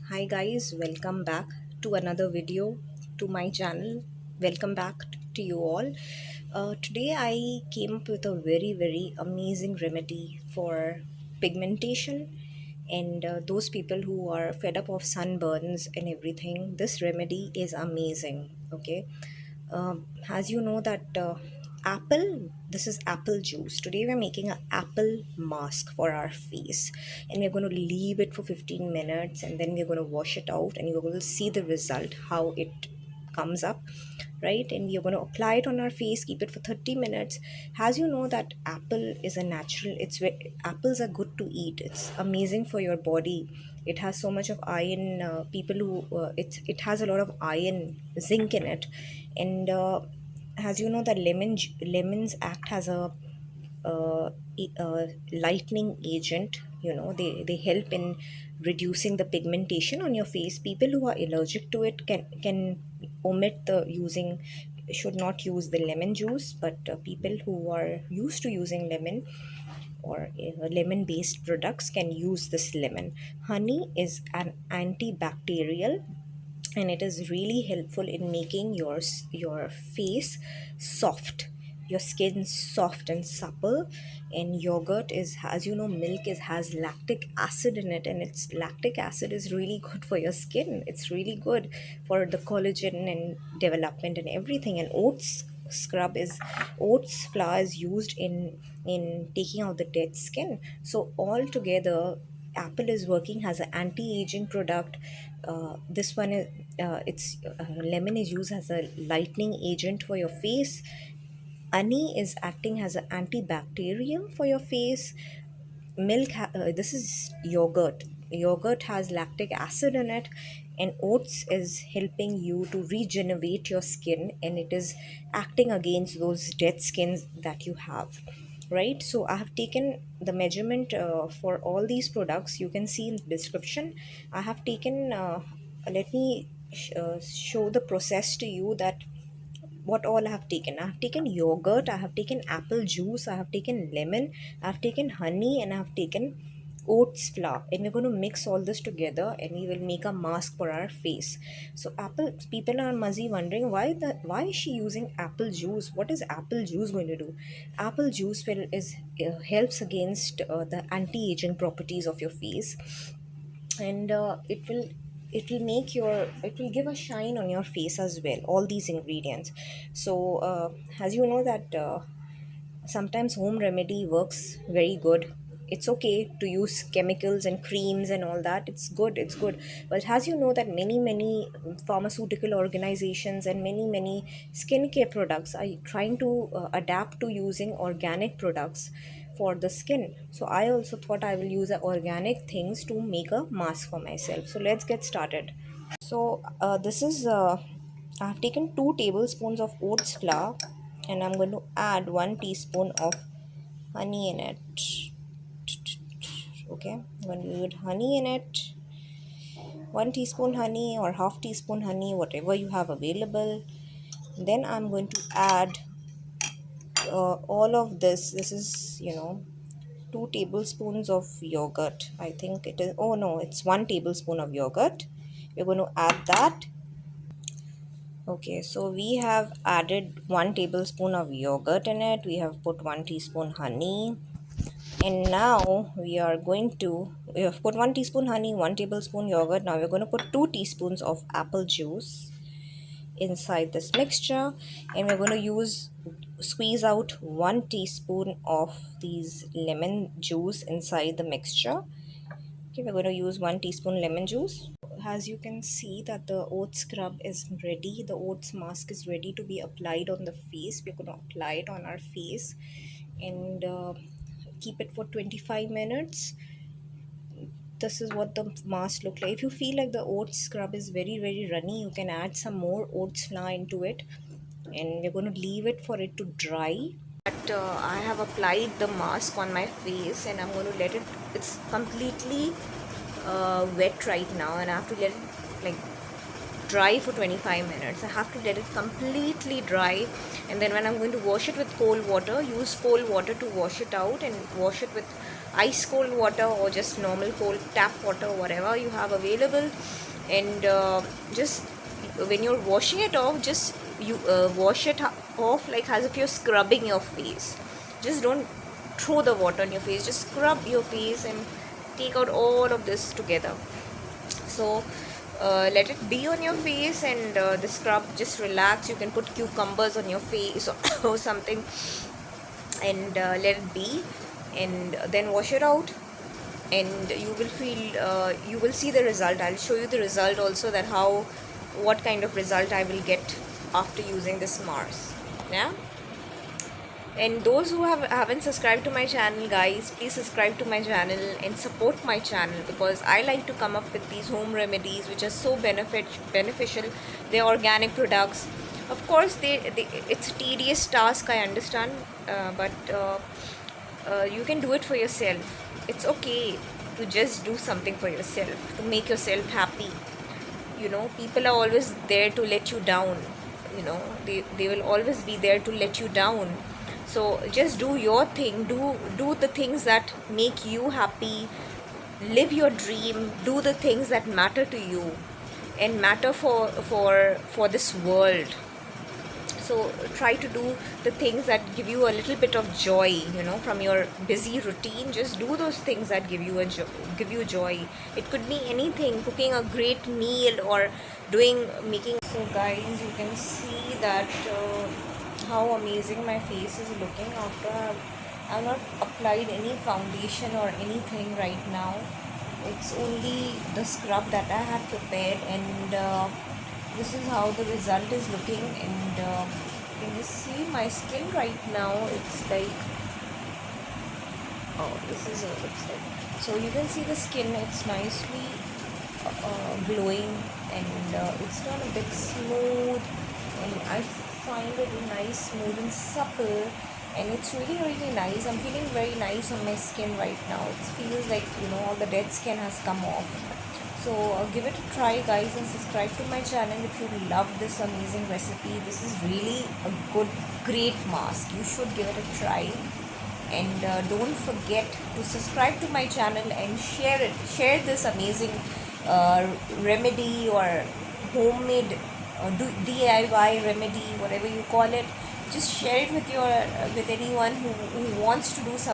Hi guys, welcome back to another video to my channel. Welcome back to you all. Today I came up with a very amazing remedy for pigmentation and those people who are fed up of sunburns and everything. This remedy is amazing. Okay. As you know that apple, this is apple juice. Today we're making an apple mask for our face, and we're going to leave it for 15 minutes, and then we're going to wash it out, and you're going to see the result, how it comes up, right? And we're going to apply it on our face, keep it for 30 minutes. As you know that apple is a natural, apples are good to eat. It's amazing for your body. It has so much of iron. People who it has a lot of iron, zinc in it. And as you know that lemons act as a lightening agent. They help in reducing the pigmentation on your face. People who are allergic to it can omit the using, should not use the lemon juice, but people who are used to using lemon or lemon based products can use this lemon. Honey is an antibacterial, and it is really helpful in making your face soft, your skin soft and supple. And yogurt is, as you know, milk is has lactic acid in it, and its lactic acid is really good for your skin. It's really good for the collagen and development and everything. And oats flour is used in taking out the dead skin. So all together, apple is working as an anti-aging product. This one is it's lemon is used as a lightening agent for your face. Honey is acting as an antibacterial for your face. This is yogurt has lactic acid in it. And oats is helping you to regenerate your skin, and it is acting against those dead skins that you have, right? So I have taken the measurement for all these products. You can see in the description. I have taken let me show the process to you, that what all I have taken. I have taken yogurt, I have taken apple juice, I have taken lemon, I have taken honey, and I have taken oats flour. And we're going to mix all this together, and we will make a mask for our face. So apple people are muzzy wondering why is she using apple juice? What is apple juice going to do? Apple juice helps against the anti-aging properties of your face. And it will give a shine on your face as well, all these ingredients. So as you know that sometimes home remedy works very good. It's okay to use chemicals and creams and all that. It's good, but as you know that many pharmaceutical organizations and many skincare products are trying to adapt to using organic products for the skin. So I also thought I will use organic things to make a mask for myself. So let's get started. So this is I have taken 2 tablespoons of oats flour, and I'm going to add 1 teaspoon of honey in it. Okay, I'm going to add honey in it. 1 teaspoon honey or half teaspoon honey, whatever you have available. Then I'm going to add all of this. This is 2 tablespoons of yogurt. I think it is, oh no, it's 1 tablespoon of yogurt. We're going to add that. Okay, so we have added 1 tablespoon of yogurt in it. We have put 1 teaspoon honey. And now we have put 1 teaspoon honey, 1 tablespoon yogurt. Now we're going to put 2 teaspoons of apple juice inside this mixture. And we're going to squeeze out 1 teaspoon of these lemon juice inside the mixture. Okay, we're going to use 1 teaspoon lemon juice. As you can see that the oat scrub is ready, the oats mask is ready to be applied on the face. We're going to apply it on our face and keep it for 25 minutes. This is what the mask look like. If you feel like the oat scrub is very runny, you can add some more oats flour into it, and we're going to leave it for it to dry. But I have applied the mask on my face, and I'm going to let it, it's completely wet right now, and I have to let it like dry for 25 minutes. I have to let it completely dry, and then when I'm going to wash it with cold water, use cold water to wash it out, and wash it with ice cold water or just normal cold tap water, whatever you have available. And just when you're washing it off, just you wash it off like as if you're scrubbing your face. Just don't throw the water on your face, just scrub your face and take out all of this together. So let it be on your face, and the scrub, just relax. You can put cucumbers on your face or something, and let it be, and then wash it out, and you will feel you will see the result. I'll show you the result also, that how, what kind of result I will get after using this mask. Yeah. And those who haven't subscribed to my channel, guys, please subscribe to my channel and support my channel, because I like to come up with these home remedies which are so beneficial. They're organic products. Of course, it's a tedious task, I understand, but you can do it for yourself. It's okay to just do something for yourself, to make yourself happy. You know, people are always there to let you down. You know, they will always be there to let you down. So just do your thing, do the things that make you happy, live your dream, do the things that matter to you and matter for this world. So try to do the things that give you a little bit of joy, you know, from your busy routine. Just do those things that give you give you joy. It could be anything, cooking a great meal or making. So guys, you can see that how amazing my face is looking after I've not applied any foundation or anything right now. It's only the scrub that I had prepared, and this is how the result is looking. And can you see my skin right now? It's like, oh, this is what it looks like. So you can see the skin, it's nicely glowing, and it's not a bit smooth, and I find it nice, smooth and supple, and it's really nice. I'm feeling very nice on my skin right now. It feels like, you know, all the dead skin has come off. So give it a try, guys, and subscribe to my channel if you love this amazing recipe. This is really a great mask. You should give it a try, and don't forget to subscribe to my channel and share this amazing remedy or homemade DIY remedy, whatever you call it. Just share it with anyone who wants to do something.